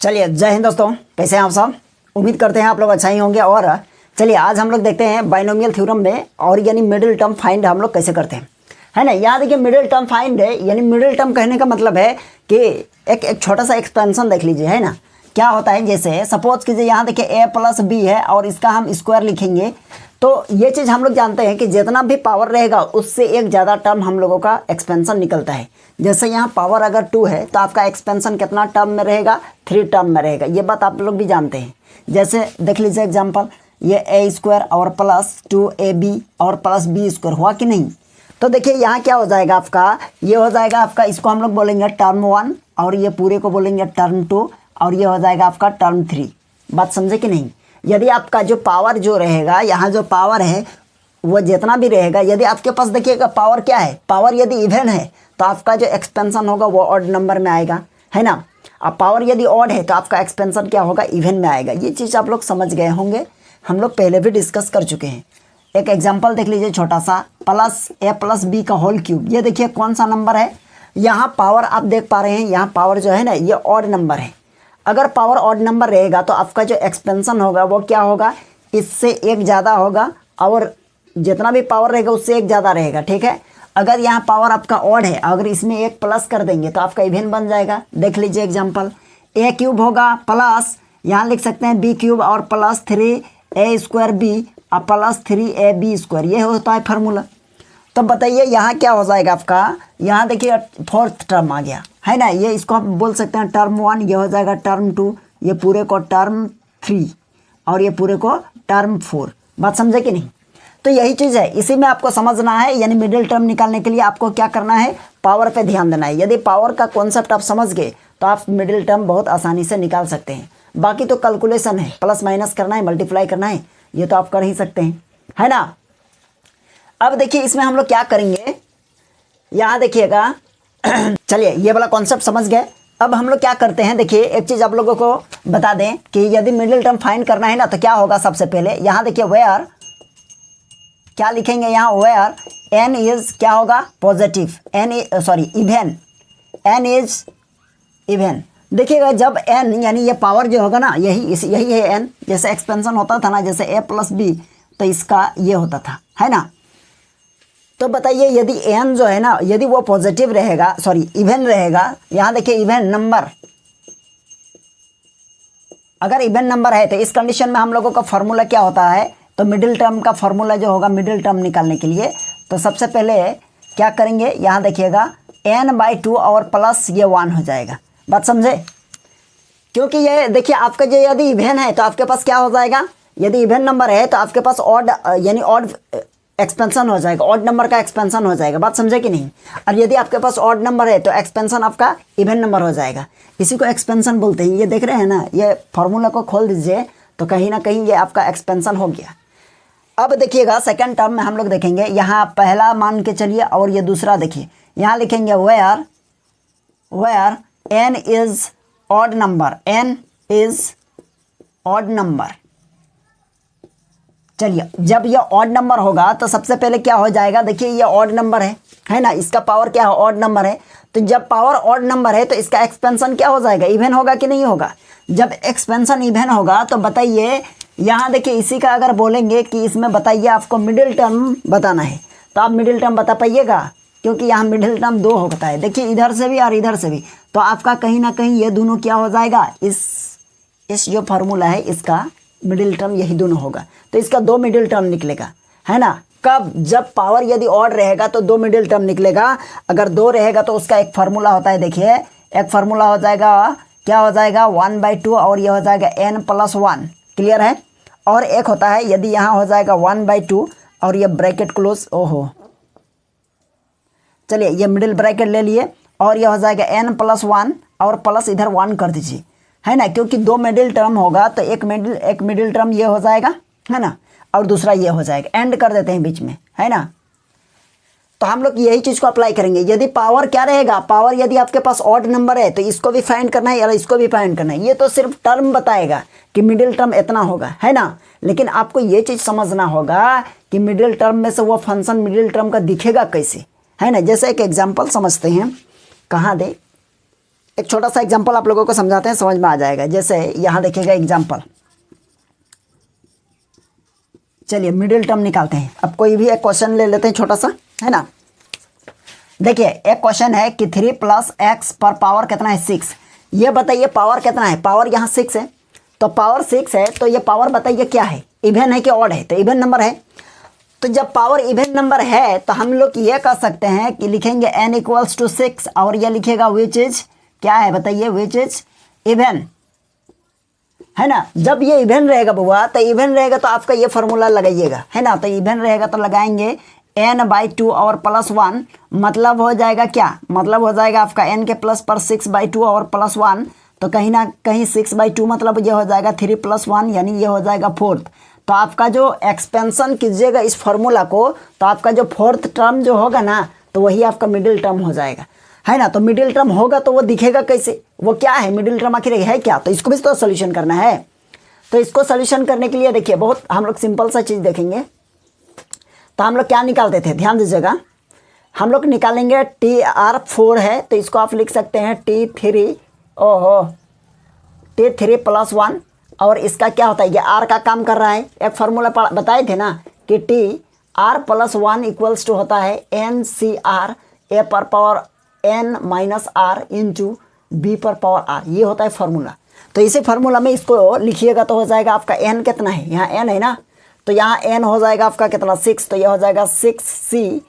चलिए, जय हिंद दोस्तों, कैसे हैं आप सब। उम्मीद करते हैं आप लोग अच्छा ही होंगे। और चलिए आज हम लोग देखते हैं बाइनोमियल थ्योरम में और यानी मिडिल टर्म फाइंड हम लोग कैसे करते हैं, है ना। यहाँ देखिए मिडिल टर्म फाइंड है, यानी मिडिल टर्म कहने का मतलब है कि एक छोटा सा एक्सपेंशन देख लीजिए, है ना। क्या होता है, जैसे सपोज कीजिए यहाँ देखिए a प्लस बी है और इसका हम स्क्वायर लिखेंगे, तो ये चीज़ हम लोग जानते हैं कि जितना भी पावर रहेगा उससे एक ज़्यादा टर्म हम लोगों का एक्सपेंशन निकलता है। जैसे यहाँ पावर अगर 2 है तो आपका एक्सपेंशन कितना टर्म में रहेगा, 3 टर्म में रहेगा। ये बात आप लोग भी जानते हैं। जैसे देख लीजिए एग्जांपल, ये a स्क्वायर और प्लस 2ab और प्लस b स्क्वायर हुआ कि नहीं। तो देखिए यहाँ क्या हो जाएगा आपका, ये हो जाएगा आपका, इसको हम लोग बोलेंगे टर्म 1 और ये पूरे को बोलेंगे टर्म 2 और ये हो जाएगा आपका टर्म 3। बात समझे कि नहीं। यदि आपका जो पावर जो रहेगा, यहाँ जो पावर है वो जितना भी रहेगा, यदि आपके पास देखिएगा पावर क्या है, पावर यदि इवन है तो आपका जो एक्सपेंशन होगा वो ऑड नंबर में आएगा, है ना। अब पावर यदि ऑड है तो आपका एक्सपेंशन क्या होगा, इवन में आएगा। ये चीज़ आप लोग समझ गए होंगे, हम लोग पहले भी डिस्कस कर चुके हैं। एक एग्जाम्पल देख लीजिए छोटा सा, प्लस a प्लस बी का होल क्यूब। ये देखिए कौन सा नंबर है, यहाँ पावर आप देख पा रहे हैं, यहाँ पावर जो है ना ये ऑड नंबर है। अगर पावर ऑड नंबर रहेगा तो आपका जो एक्सपेंशन होगा वो क्या होगा, इससे एक ज़्यादा होगा और जितना भी पावर रहेगा उससे एक ज़्यादा रहेगा, ठीक है। अगर यहाँ पावर आपका ऑड है, अगर इसमें एक प्लस कर देंगे तो आपका इवन बन जाएगा। देख लीजिए एग्जांपल, a क्यूब होगा प्लस, यहाँ लिख सकते हैं b क्यूब और प्लस 3a स्क्वायर b और प्लस 3ab स्क्वायर, ये होता है फार्मूला। तो बताइए यहाँ क्या हो जाएगा आपका, यहाँ देखिए फोर्थ टर्म आ गया, है ना। ये इसको आप बोल सकते हैं टर्म 1, ये हो जाएगा टर्म 2, ये पूरे को टर्म 3 और ये पूरे को टर्म 4। बात समझे कि नहीं। तो यही चीज़ है, इसी में आपको समझना है। यानी मिडिल टर्म निकालने के लिए आपको क्या करना है, पावर पे ध्यान देना है। यदि पावर का कॉन्सेप्ट आप समझ गए तो आप मिडिल टर्म बहुत आसानी से निकाल सकते हैं। बाकी तो कैलकुलेशन है, प्लस माइनस करना है, मल्टीप्लाई करना है, ये तो आप कर ही सकते हैं, है ना। अब देखिए इसमें हम लोग क्या करेंगे, यहाँ देखिएगा चलिए ये वाला कॉन्सेप्ट समझ गए। अब हम लोग क्या करते हैं, देखिए एक चीज़ आप लोगों को बता दें कि यदि मिडिल टर्म फाइंड करना है ना तो क्या होगा। सबसे पहले यहाँ देखिए वेयर, क्या लिखेंगे यहाँ, वेयर n इज क्या होगा, positive, even, n is even. देखिएगा जब n यानी ये पावर जो होगा ना, यही है n। जैसे एक्सपेंशन होता था ना, जैसे a प्लस बी, तो इसका ये होता था, है ना। तो बताइए यदि n जो है ना, यदि वो पॉजिटिव रहेगा, इवन रहेगा, यहाँ देखिए इवन नंबर, अगर इवन नंबर है तो इस कंडीशन में हम लोगों का फॉर्मूला क्या होता है, तो मिडिल टर्म का फॉर्मूला जो होगा मिडिल टर्म निकालने के लिए, तो सबसे पहले क्या करेंगे, यहाँ देखिएगा n/2 और प्लस ये 1 हो जाएगा। बात समझे। क्योंकि ये देखिए आपका जो यदि इवन है तो आपके पास क्या हो जाएगा, यदि इवन नंबर है तो आपके पास ऑड यानी ऑड एक्सपेंशन हो जाएगा, ऑड नंबर का एक्सपेंशन हो जाएगा। बात समझे कि नहीं। और यदि आपके पास ऑड नंबर है तो एक्सपेंशन आपका इवन नंबर हो जाएगा। इसी को एक्सपेंशन बोलते हैं। ये देख रहे हैं ना, ये फॉर्मूला को खोल दीजिए तो कहीं ना कहीं ये आपका एक्सपेंशन हो गया। अब देखिएगा सेकंड टर्म में हम लोग देखेंगे, यहाँ पहला मान के चलिए और ये दूसरा देखिए, यहाँ लिखेंगे where n is odd number, n is odd number. चलिए जब ये ऑड नंबर होगा तो सबसे पहले क्या हो जाएगा, देखिए ये ऑड नंबर है ना, इसका पावर क्या है, ऑड नंबर है। तो जब पावर ऑड नंबर है तो इसका एक्सपेंशन क्या हो जाएगा, इवन होगा कि नहीं होगा। जब एक्सपेंशन इवन होगा तो बताइए, यहाँ देखिए इसी का अगर बोलेंगे कि इसमें बताइए आपको मिडिल टर्म बताना है तो आप मिडिल टर्म बता पाइएगा, क्योंकि यहाँ मिडिल टर्म 2 होता है। देखिए इधर से भी और इधर से भी, तो आपका कहीं ना कहीं ये दोनों क्या हो जाएगा, इस जो फार्मूला है इसका मिडिल टर्म यही दोनों होगा। तो इसका 2 मिडिल टर्म निकलेगा, है ना। कब, जब पावर यदि ऑड रहेगा तो 2 मिडिल टर्म निकलेगा। अगर 2 रहेगा तो उसका एक फार्मूला होता है, देखिए एक फार्मूला हो जाएगा, क्या हो जाएगा 1/2 और ये हो जाएगा n+1, क्लियर है। और एक होता है यदि यहाँ हो जाएगा 1/2 और ये ब्रैकेट क्लोज, ओहो चलिए ये मिडिल ब्रैकेट ले लिए और ये हो जाएगा n+1 और प्लस इधर 1 कर दीजिए, है ना। क्योंकि 2 मिडिल टर्म होगा तो एक मिडिल टर्म ये हो जाएगा, है ना, और दूसरा ये हो जाएगा, एंड कर देते हैं बीच में, है ना। तो हम लोग यही चीज़ को अप्लाई करेंगे। यदि पावर क्या रहेगा, पावर यदि आपके पास ऑड नंबर है तो इसको भी फाइंड करना है या इसको भी फाइंड करना है। ये तो सिर्फ टर्म बताएगा कि मिडिल टर्म इतना होगा, है ना। लेकिन आपको ये चीज़ समझना होगा कि मिडिल टर्म में से वो फंक्शन मिडिल टर्म का दिखेगा कैसे, है ना। जैसे एक एग्जाम्पल समझते हैं, कहाँ दे, एक छोटा सा एग्जांपल आप लोगों को समझाते हैं, समझ में आ जाएगा। जैसे यहाँ देखिएगा एग्जांपल, चलिए मिडिल टर्म निकालते हैं। अब कोई भी एक क्वेश्चन ले लेते हैं छोटा सा, है ना। देखिए एक क्वेश्चन है कि 3 + x पर पावर कितना है 6। ये बताइए पावर कितना है, पावर यहाँ 6 है, तो पावर 6 है तो ये पावर बताइए क्या है, इवन है कि ऑड है, तो इवन नंबर है। तो जब पावर इवन नंबर है तो हम लोग ये कह सकते हैं कि लिखेंगे n = 6 और ये लिखेगा विच इज क्या है बताइए, विच इज इवन, है ना। जब ये इवन रहेगा बुआ, तो इवन रहेगा तो आपका ये फॉर्मूला लगाइएगा, है ना। तो इवन रहेगा तो लगाएंगे n/2 और +1, मतलब हो जाएगा क्या, मतलब हो जाएगा आपका n के प्लस पर 6/2 और +1, तो कहीं ना कहीं 6/2 मतलब ये हो जाएगा 3 + 1 यानी ये हो जाएगा 4th। तो आपका जो एक्सपेंशन कीजिएगा इस फॉर्मूला को, तो आपका जो 4th टर्म जो होगा ना, तो वही आपका मिडिल टर्म हो जाएगा, है ना। तो मिडिल टर्म होगा तो वो दिखेगा कैसे, वो क्या है मिडिल टर्म आखिर है क्या, तो इसको भी तो सोल्यूशन करना है। तो इसको सोल्यूशन करने के लिए देखिए बहुत हम लोग सिंपल सा चीज़ देखेंगे। तो हम लोग क्या निकालते थे, ध्यान दीजिएगा, हम लोग निकालेंगे TR4 है, तो इसको आप लिख सकते हैं T3 + 1, और इसका क्या होता है, ये R का काम कर रहा है। एक फार्मूला बताए थे ना कि TR + 1 = होता है NCR A पर power n - r into B पर पावर r, ये होता है फार्मूला। तो इसी फार्मूला में इसको लिखिएगा तो हो जाएगा आपका n कितना है, यहाँ n है ना, तो यहाँ n हो जाएगा आपका कितना 6, तो यह हो जाएगा 6c,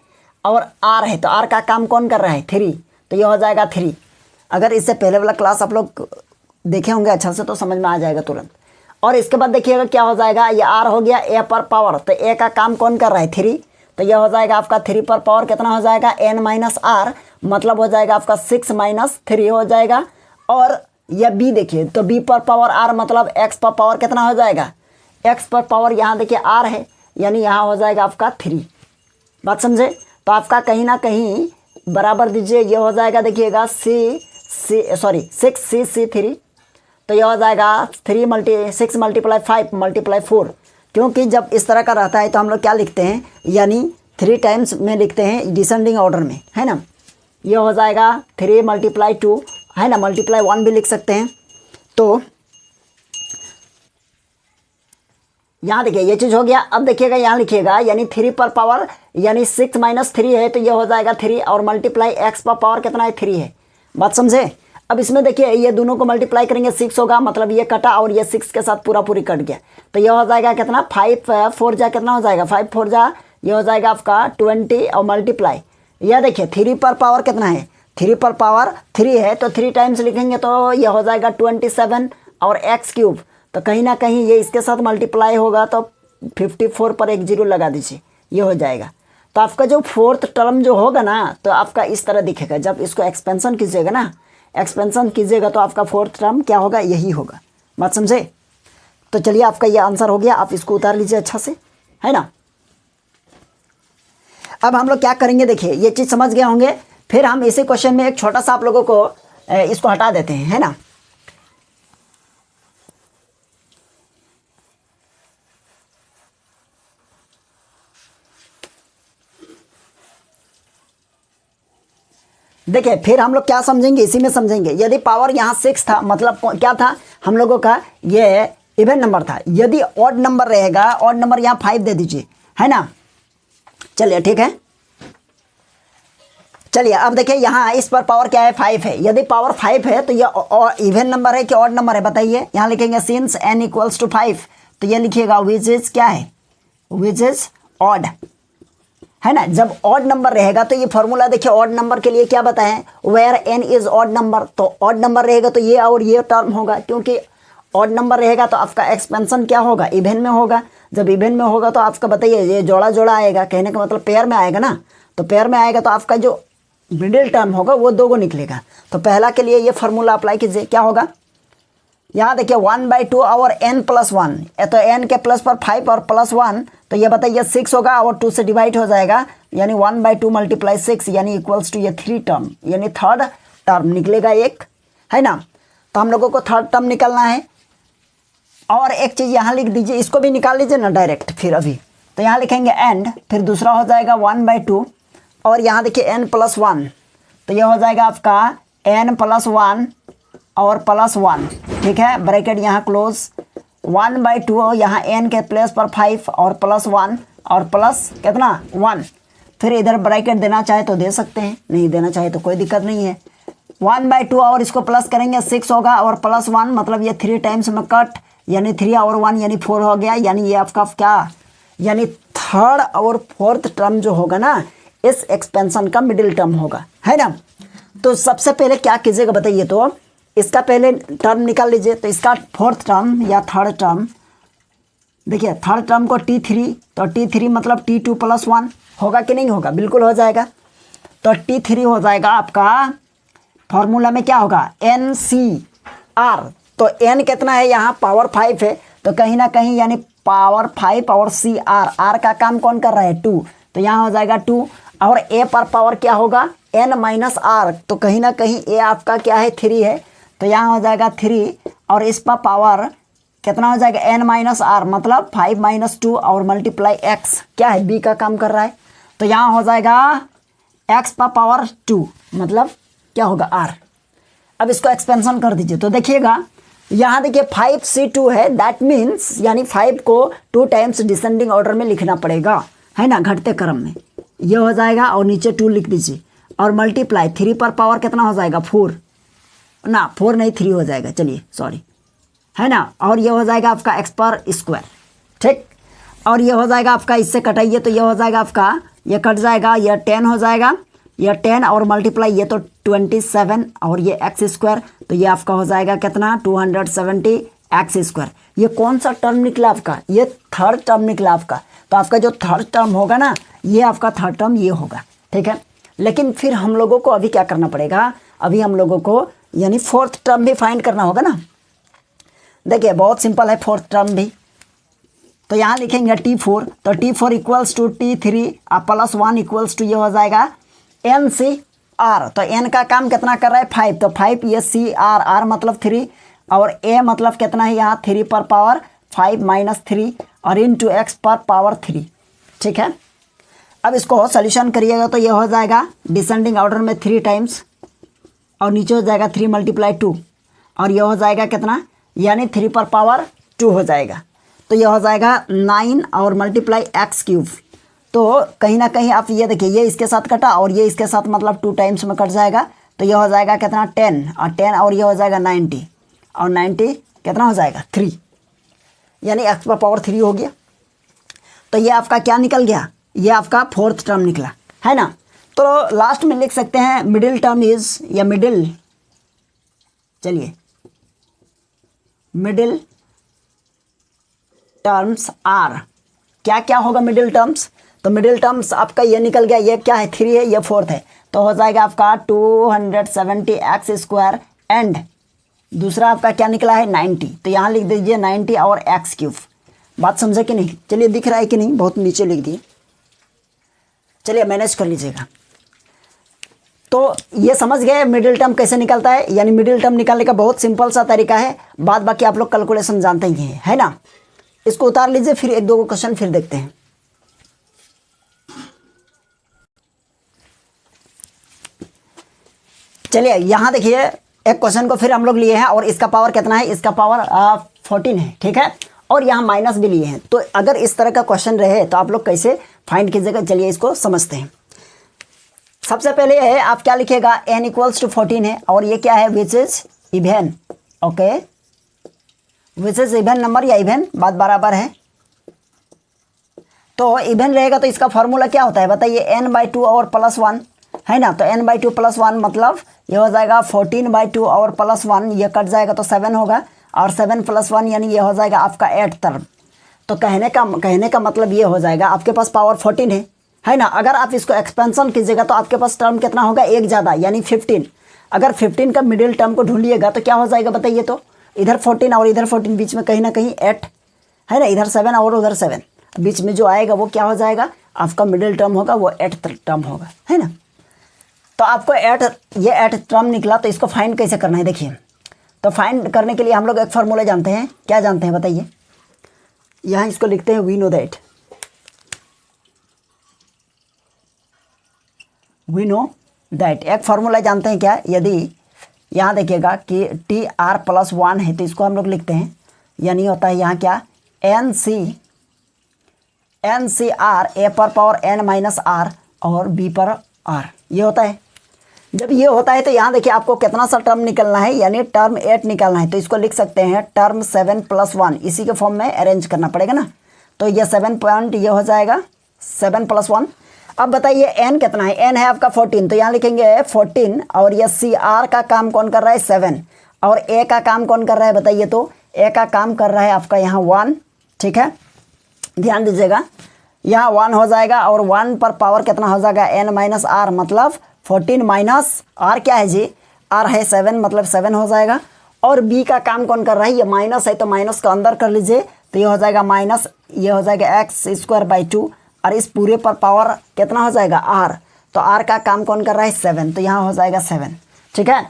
और r है तो r का काम कौन कर रहा है 3, तो यह हो जाएगा 3। अगर इससे पहले वाला क्लास आप लोग देखे होंगे अच्छा से तो समझ में आ जाएगा तुरंत। और इसके बाद देखिएगा क्या हो जाएगा, ये r हो गया a पर पावर, तो a का काम कौन कर रहा है 3, तो यह हो जाएगा आपका 3 पर पावर कितना हो जाएगा n - r, मतलब हो जाएगा आपका 6 - 3 हो जाएगा। और यह b देखिए, तो b पर पावर r मतलब x पर पावर कितना हो जाएगा, x पर पावर यहाँ देखिए r है, यानी यहाँ हो जाएगा आपका 3। बात समझे। तो आपका कहीं ना कहीं बराबर दीजिए, ये हो जाएगा देखिएगा 6c3, तो यह हो जाएगा 6 × 5 × 4, क्योंकि जब इस तरह का रहता है तो हम लोग क्या लिखते हैं, यानी 3 टाइम्स में लिखते हैं डिसेंडिंग ऑर्डर में, है ना। ये हो जाएगा 3 × 2, है ना, ×1 भी लिख सकते हैं। तो यहाँ देखिए ये चीज़ हो गया। अब देखिएगा यहाँ लिखिएगा, यानी 3 पर पावर यानी 6 - 3 है, तो ये हो जाएगा 3, और मल्टीप्लाई x पर पावर कितना है 3 है। बात समझे। अब इसमें देखिए ये दोनों को मल्टीप्लाई करेंगे 6 होगा, मतलब ये कटा और ये 6 के साथ पूरा पूरी कट गया, तो ये हो जाएगा कितना 5 4 जा कितना हो जाएगा 5 4 जा, ये हो जाएगा आपका 20, और मल्टीप्लाई यह देखिए 3 पर पावर कितना है, 3 पर पावर 3 है, तो 3 टाइम्स लिखेंगे तो ये हो जाएगा 27 और x3, तो कहीं ना कहीं ये इसके साथ मल्टीप्लाई होगा, तो 54 पर एक 0 लगा दीजिए, ये हो जाएगा। तो आपका जो 4th टर्म जो होगा ना, तो आपका इस तरह दिखेगा। जब इसको एक्सपेंशन कीजिएगा ना, एक्सपेंशन कीजिएगा तो आपका 4th टर्म क्या होगा, यही होगा। बात समझे। तो चलिए आपका ये आंसर हो गया, आप इसको उतार लीजिए अच्छा से, है ना। अब हम लोग क्या करेंगे, देखिए ये चीज़ समझ गए होंगे। फिर हम इसी क्वेश्चन में एक छोटा सा आप लोगों को इसको हटा देते हैं, है ना। देखिए फिर हम लोग क्या समझेंगे, इसी में समझेंगे। यदि पावर यहाँ 6 था, मतलब क्या था हम लोगों का, ये इवन नंबर था। यदि ऑड नंबर रहेगा, ऑड नंबर यहाँ 5 दे दीजिए, है ना। चलिए ठीक है। चलिए अब देखिए यहाँ इस पर पावर क्या है 5 है। यदि पावर 5 है तो ये इवन नंबर है कि ऑड नंबर है बताइए। यहाँ लिखेंगे सिंस n = 5, तो ये लिखिएगा विच इज क्या है, विच इज ऑड, है ना। जब ऑड नंबर रहेगा तो ये फॉर्मूला देखिए ऑड नंबर के लिए क्या बताएं, where n is odd number, तो ऑड नंबर रहेगा तो ये और ये टर्म होगा, क्योंकि ऑड नंबर रहेगा तो आपका एक्सपेंशन क्या होगा, इवन में होगा। जब इवन में होगा तो आपका बताइए ये जोड़ा जोड़ा आएगा, कहने का मतलब पेयर में आएगा ना। तो पेयर में आएगा तो आपका जो मिडिल टर्म होगा वो 2 को निकलेगा। तो पहला के लिए ये फार्मूला अप्लाई कीजिए, क्या होगा, यहाँ देखिए 1/2 और n + 1, तो n के प्लस पर 5 और +1, तो ये बताइए 6 होगा और 2 से डिवाइड हो जाएगा, यानी 1/2 × 6 यानी इक्वल्स टू ये 3 टर्म, यानी 3rd टर्म निकलेगा एक, है ना। तो हम लोगों को 3rd टर्म निकालना है। और एक चीज़ यहाँ लिख दीजिए, इसको भी निकाल लीजिए ना डायरेक्ट फिर अभी। तो यहाँ लिखेंगे एंड, फिर दूसरा हो जाएगा 1/2, और यहाँ देखिए n + 1, तो यह हो जाएगा आपका n प्लस 1 और प्लस 1, ठीक है, ब्रैकेट यहाँ क्लोज, 1/2 यहाँ n के प्लेस पर 5 और प्लस 1 और प्लस कितना 1, फिर इधर ब्रैकेट देना चाहे तो दे सकते हैं, नहीं देना चाहे तो कोई दिक्कत नहीं है। 1/2 और इसको प्लस करेंगे 6 होगा और प्लस 1 मतलब ये 3 टाइम्स में कट, यानी 3 और 1 यानी 4 हो गया, यानी ये आपका क्या, यानी थर्ड और फोर्थ टर्म जो होगा ना इस एक्सपेंशन का मिडिल टर्म होगा, है ना। तो सबसे पहले क्या कीजिएगा बताइए, तो इसका पहले टर्म निकाल लीजिए। तो इसका फोर्थ टर्म या थर्ड टर्म, देखिए थर्ड टर्म को T3, तो T3 मतलब T2 प्लस 1 होगा कि नहीं होगा, बिल्कुल हो जाएगा। तो T3 हो जाएगा आपका, फॉर्मूला में क्या होगा NCR, तो n कितना है यहाँ पावर 5 है, तो कहीं ना कहीं यानी पावर 5 और CR, R का काम कौन कर रहा है 2, तो यहाँ हो जाएगा 2 और A पर पावर क्या होगा n माइनस R, तो कहीं ना कहीं A आपका क्या है 3 है, तो यहाँ हो जाएगा 3 और इस पर पावर कितना हो जाएगा n माइनस R मतलब 5 माइनस 2 और मल्टीप्लाई x क्या है B का काम कर रहा है, तो यहाँ हो जाएगा x पर पावर 2 मतलब क्या होगा R। अब इसको एक्सपेंशन कर दीजिए, तो देखिएगा यहाँ देखिए 5C2 है, दैट मीन्स यानी 5 को 2 टाइम्स डिसेंडिंग ऑर्डर में लिखना पड़ेगा, है ना, घटते क्रम में ये हो जाएगा और नीचे 2 लिख दीजिए और मल्टीप्लाई 3 पर पावर कितना हो जाएगा 4, ना 4 नहीं 3 हो जाएगा, चलिए सॉरी, है ना, और ये हो जाएगा आपका x पर स्क्वायर, ठीक, और ये हो जाएगा आपका, इससे कटाइए तो ये हो जाएगा आपका, ये कट जाएगा, ये 10 हो जाएगा, ये 10 और मल्टीप्लाई ये तो 27 और ये x स्क्वायर, तो ये आपका हो जाएगा कितना 270 x स्क्वायर। ये कौन सा टर्म निकला आपका, ये थर्ड टर्म निकला आपका, तो आपका जो थर्ड टर्म होगा ना ये आपका थर्ड टर्म ये होगा, ठीक है। लेकिन फिर हम लोगों को अभी क्या करना पड़ेगा, अभी हम लोगों को यानी फोर्थ टर्म भी फाइंड करना होगा ना। देखिए बहुत सिंपल है फोर्थ टर्म भी, तो यहाँ लिखेंगे T4, तो T4 equals to T3 plus 1 equals to ये हो जाएगा NCR, तो n का काम कितना कर रहा है 5, तो 5 ये CR, R मतलब 3 और A मतलब कितना है यहाँ 3 पर पावर 5 माइनस 3 और इंटू x पर पावर 3, ठीक है। अब इसको सोल्यूशन करिएगा तो ये हो जाएगा डिसेंडिंग ऑर्डर में 3 टाइम्स और नीचे हो जाएगा 3 मल्टीप्लाई 2 और ये हो जाएगा कितना यानी 3 पर पावर 2 हो जाएगा, तो ये हो जाएगा 9 और मल्टीप्लाई x क्यूब, तो कहीं ना कहीं आप ये देखिए ये इसके साथ कटा और ये इसके साथ मतलब 2 टाइम्स में कट जाएगा, तो ये हो जाएगा कितना 10 और ये हो जाएगा 90 और 90 कितना हो जाएगा 3, यानी x पर पावर 3 हो गया। तो ये आपका क्या निकल गया, ये आपका फोर्थ टर्म निकला, है ना। तो लास्ट में लिख सकते हैं मिडिल टर्म इज, या मिडिल, चलिए मिडिल टर्म्स आर, क्या क्या होगा मिडिल टर्म्स, तो मिडिल टर्म्स आपका ये निकल गया, ये क्या है 3 है ये 4th है, तो हो जाएगा आपका 270 x स्क्वायर एंड दूसरा आपका क्या निकला है 90, तो यहाँ लिख दीजिए 90 और x क्यूब। बात समझे कि नहीं, चलिए दिख रहा है कि नहीं, बहुत नीचे लिख दिए, चलिए मैनेज कर लीजिएगा। तो ये समझ गए मिडिल टर्म कैसे निकलता है, यानी मिडिल टर्म निकालने का बहुत सिंपल सा तरीका है, बाद बाकी आप लोग कैलकुलेशन जानते ही हैं, है ना। इसको उतार लीजिए, फिर एक दो क्वेश्चन फिर देखते हैं। चलिए यहाँ देखिए एक क्वेश्चन को फिर हम लोग लिए हैं और इसका पावर कितना है, इसका पावर 14 है, ठीक है, और यहाँ माइनस भी लिए हैं। तो अगर इस तरह का क्वेश्चन रहे तो आप लोग कैसे फाइंड कीजिएगा, चलिए इसको समझते हैं। सबसे पहले है आप क्या लिखिएगा n इक्वल्स टू 14 है और ये क्या है which is even, okay, which is even number या इवन बात बराबर है, तो इवन रहेगा तो इसका फॉर्मूला क्या होता है बताइए, n/2 और प्लस 1, है ना। तो n/2 प्लस 1 मतलब ये हो जाएगा 14/2 और प्लस 1, ये कट जाएगा तो 7 होगा और 7 प्लस 1 यानी ये हो जाएगा आपका 8 टर्म। तो कहने का मतलब ये हो जाएगा आपके पास पावर 14 है ना। अगर आप इसको एक्सपेंशन कीजिएगा तो आपके पास टर्म कितना होगा, एक ज़्यादा यानी 15। अगर 15 का मिडिल टर्म को ढूंढिएगा तो क्या हो जाएगा बताइए, तो इधर 14 और इधर 14 बीच में कहीं ना कहीं 8 है ना, इधर 7 और उधर 7 बीच में जो आएगा वो क्या हो जाएगा आपका मिडिल टर्म होगा, वो 8th टर्म होगा, है ना। तो आपको 8 टर्म निकला, तो इसको फाइंड कैसे करना है देखिए। तो फाइंड करने के लिए हम लोग एक फार्मूला जानते हैं, क्या जानते हैं बताइए, यहाँ इसको लिखते हैं वी नो दैट, एक फार्मूला जानते हैं क्या, यदि यहाँ देखिएगा कि टी आर प्लस 1 है, तो इसको हम लोग लिखते हैं, यानी होता है यहाँ क्या, एन सी आर ए पर पावर एन माइनस आर और बी पर आर, ये होता है। जब ये होता है तो यहाँ देखिए आपको कितना सा टर्म निकलना है, यानी टर्म 8 निकालना है, तो इसको लिख सकते हैं टर्म 7 + 1, इसी के फॉर्म में अरेंज करना पड़ेगा ना। तो ये 7 पॉइंट ये हो जाएगा 7 + 1। अब बताइए n कितना है, n है आपका 14, तो यहाँ लिखेंगे 14, और ये सी आर का काम कौन कर रहा है 7, और ए का काम कौन कर रहा है बताइए, तो ए का काम कर रहा है आपका यहाँ 1, ठीक है, ध्यान दीजिएगा, यहाँ 1 हो जाएगा, और 1 पर पावर कितना हो जाएगा n माइनस आर, मतलब 14 माइनस आर क्या है जी, आर है 7, मतलब 7 हो जाएगा। और बी का काम कौन कर रहा है, ये माइनस है तो माइनस का अंदर कर लीजिए, तो ये हो जाएगा माइनस, ये हो जाएगा x²/2, और इस पूरे पर पावर कितना हो जाएगा r, तो r का काम कौन कर रहा है 7, तो यहाँ हो जाएगा 7, ठीक है।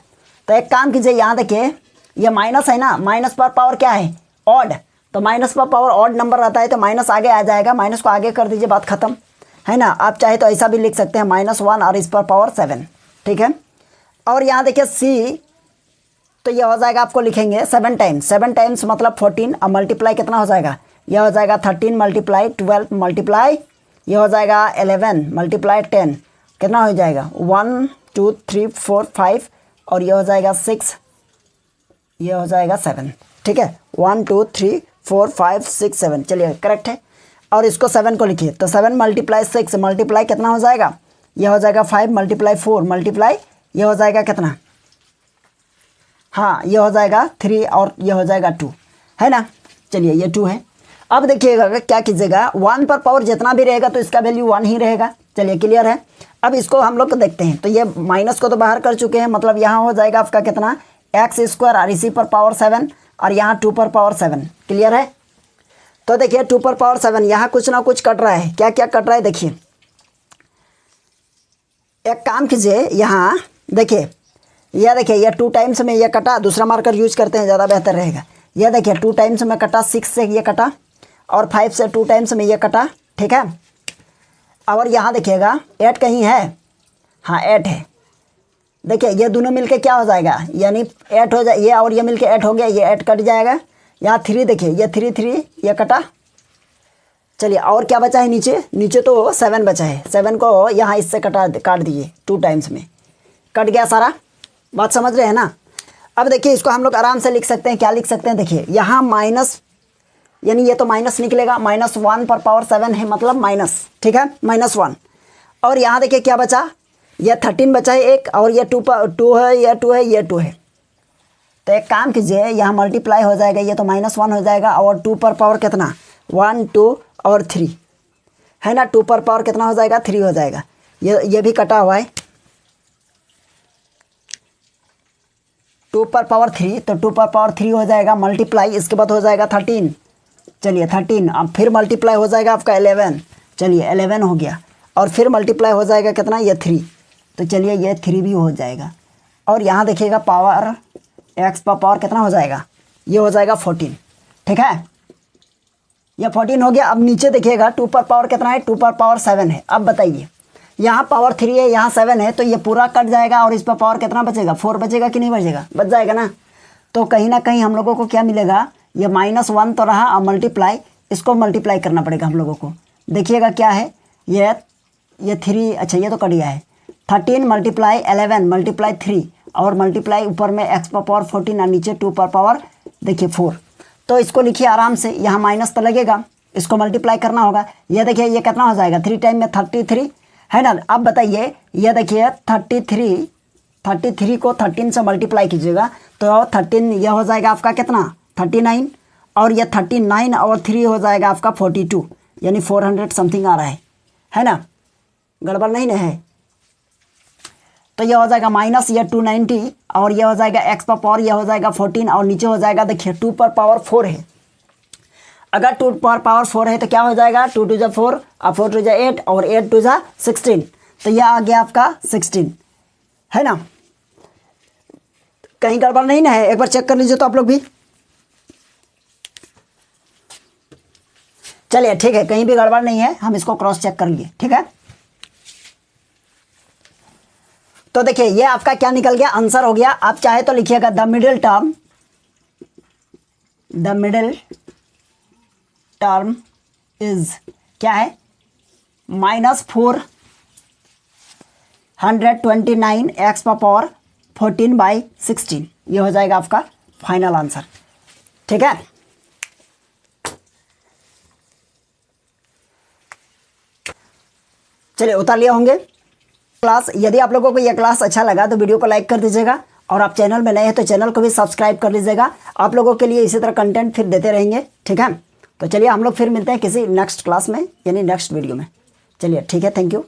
तो एक काम कीजिए, यहाँ देखिए ये माइनस है ना, माइनस पर पावर क्या है ऑड, तो माइनस पर पावर ऑड नंबर रहता है तो माइनस आगे आ जाएगा, माइनस को आगे कर दीजिए, बात खत्म है ना। आप चाहे तो ऐसा भी लिख सकते हैं -1 और इस पर पावर 7, ठीक है। और यहाँ देखिए c, तो ये हो जाएगा, आपको लिखेंगे 7 टाइम्स मतलब 14, अब मल्टीप्लाई कितना हो जाएगा, यह हो जाएगा 13 × 12 मल्टीप्लाई, ये हो जाएगा 11 × 10, कितना हो जाएगा 1 2 3 4 5, और ये हो जाएगा 6, ये हो जाएगा 7, ठीक है, 1 2 3 4 5 6 7, चलिए करेक्ट है। और इसको 7 को लिखिए, तो 7 × 6 मल्टीप्लाई कितना हो जाएगा, ये हो जाएगा 5 × 4 मल्टीप्लाई, ये हो जाएगा कितना, हाँ ये हो जाएगा 3, और ये हो जाएगा 2, है ना। चलिए ये 2 है। अब देखिएगा क्या कीजिएगा, 1 पर पावर जितना भी रहेगा तो इसका वैल्यू 1 ही रहेगा, चलिए क्लियर है। अब इसको हम लोग देखते हैं, तो ये माइनस को तो बाहर कर चुके हैं, मतलब यहाँ हो जाएगा आपका कितना x², और इसी पर पावर 7, और यहाँ 2 पर पावर 7, क्लियर है। तो देखिए 2 पर पावर 7, यहाँ कुछ ना कुछ कट रहा है, क्या क्या कट रहा है देखिए, एक काम कीजिए, यहाँ देखिए, यह देखिए ये 2 टाइम्स में ये कटा, दूसरा मार्कर यूज करते हैं ज़्यादा बेहतर रहेगा। यह देखिए 2 टाइम्स में कटा, 6 से ये कटा, और 5 से 2 टाइम्स में ये कटा, ठीक है। और यहाँ देखिएगा 8 कहीं है, हाँ 8 है, देखिए ये दोनों मिलके क्या हो जाएगा, यानी 8 हो जाए, ये और ये मिलके 8 हो गया, ये 8 कट जाएगा। यहाँ 3 देखिए, ये 3 ये कटा। चलिए और क्या बचा है नीचे तो 7 बचा है, 7 को यहाँ इससे काट दीजिए, 2 टाइम्स में कट गया सारा, बात समझ रहे हैं ना। अब देखिए इसको हम लोग आराम से लिख सकते हैं, क्या लिख सकते हैं, देखिए यहाँ माइनस, यानी ये तो माइनस निकलेगा, -1 पर पावर 7 है, मतलब माइनस, ठीक है, -1। और यहाँ देखिए क्या बचा, ये 13 बचा है एक, और ये 2 है, ये 2 है, ये 2 है। तो एक काम कीजिए, यहाँ मल्टीप्लाई हो जाएगा, ये तो -1 हो जाएगा, और 2 पर पावर कितना 1 2 और 3 है ना, 2 पर पावर कितना हो जाएगा 3 हो जाएगा, ये भी कटा हुआ है, 2 पर पावर 3, तो 2 पर पावर 3 हो जाएगा, मल्टीप्लाई इसके बाद हो जाएगा 13, चलिए 13, अब फिर मल्टीप्लाई हो जाएगा आपका 11, चलिए 11 हो गया, और फिर मल्टीप्लाई हो जाएगा कितना, ये 3, तो चलिए ये 3 भी हो जाएगा। और यहाँ देखिएगा पावर x पर पावर कितना हो जाएगा, ये हो जाएगा 14, ठीक है, ये 14 हो गया। अब नीचे देखिएगा 2 पर पावर कितना है, 2 पर पावर 7 है। अब बताइए यहाँ पावर 3 है, यहाँ 7 है, तो ये पूरा कट जाएगा, और इस पर पावर कितना बचेगा 4 बचेगा कि नहीं बचेगा, बच जाएगा ना। तो कहीं ना कहीं हम लोगों को क्या मिलेगा, ये -1 तो रहा, और मल्टीप्लाई, इसको मल्टीप्लाई करना पड़ेगा हम लोगों को। देखिएगा क्या है, ये 3, अच्छा ये तो कट गया है, 13 × 11 × 3, और मल्टीप्लाई ऊपर में x पर पावर 14 और नीचे 2 पर पावर देखिए 4। तो इसको लिखिए आराम से, यहाँ माइनस तो लगेगा, इसको मल्टीप्लाई करना होगा। ये देखिए ये कितना हो जाएगा, 3 टाइम में 33 है ना। अब बताइए ये देखिए 33 को 13 से मल्टीप्लाई कीजिएगा, तो 13 यह हो जाएगा आपका कितना 39, और यह 39 और 3 हो जाएगा आपका 42, यानी 400 समथिंग आ रहा है ना, गड़बड़ नहीं ना है। तो यह हो जाएगा माइनस, यह 290, और यह हो जाएगा x पर पावर, यह हो जाएगा 14, और नीचे हो जाएगा देखिए 2 पर पावर 4 है। अगर 2 पर पावर 4 है तो क्या हो जाएगा, 2 2 4 और 4 2 8 और 8 2 16, तो यह आ गया आपका 16 है ना। कहीं गड़बड़ नहीं ना है, एक बार चेक कर लीजिए तो आप लोग भी। चलिए ठीक है, कहीं भी गड़बड़ नहीं है, हम इसको क्रॉस चेक कर लिए, ठीक है। तो देखिए ये आपका क्या निकल गया, आंसर हो गया। आप चाहे तो लिखिएगा द मिडिल टर्म इज क्या है, -429 x पावर 14/16। ये हो जाएगा आपका फाइनल आंसर। ठीक है, चलिए उतार लिया होंगे क्लास। यदि आप लोगों को यह क्लास अच्छा लगा तो वीडियो को लाइक कर दीजिएगा, और आप चैनल में नए हैं तो चैनल को भी सब्सक्राइब कर लीजिएगा। आप लोगों के लिए इसी तरह कंटेंट फिर देते रहेंगे। ठीक है, तो चलिए हम लोग फिर मिलते हैं किसी नेक्स्ट क्लास में, यानी नेक्स्ट वीडियो में। चलिए ठीक है, थैंक यू।